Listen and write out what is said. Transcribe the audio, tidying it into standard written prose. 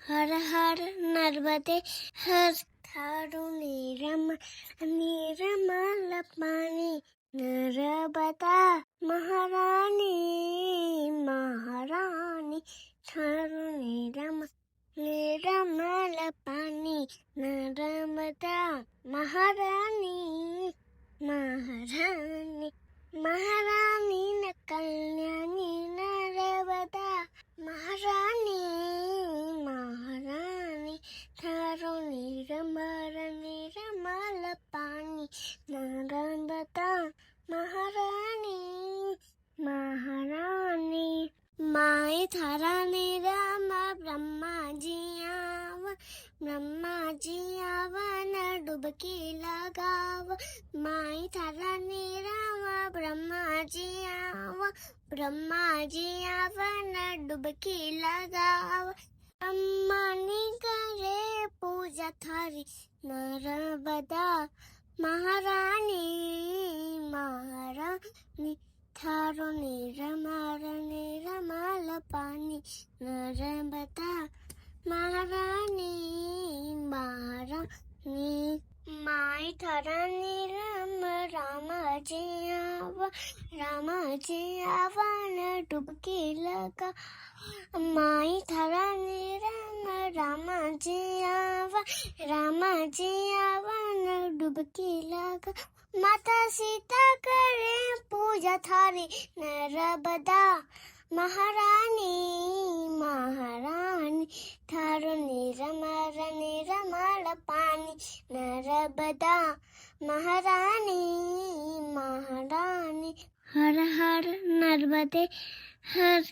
हर हर नर्मदे हर थारु निर्मल पानी नर्मदा महारानी महारानी थारु निर्मल पानी नर्मदा महारानी महारानी महारानी न कल्याणी नर्मदा महारानी महारानी थारो निर्मल पानी नर्मदा महारानी महारानी माए थारा निरम ब्रह्माजी आवा न डुबकी लगाव माए थारा निरम ब्रह्माजी आवा न डुबकी लगाव अम्मानी करे पूजा थारी नर्मदा महारानी महारानी थारो निर्मल पानी नर्मदा महारानी महारानी माई थारा निरम रामाजी आवा न डुबकी लगा माई थारा निरम रामाजी आवा न डुबकी लगा माता सीता करे पूजा थारी नर्मदा महारानी महारानी थारो निर्मल पानी नर्मदा महारानी महारानी हर हर नर्मदे हर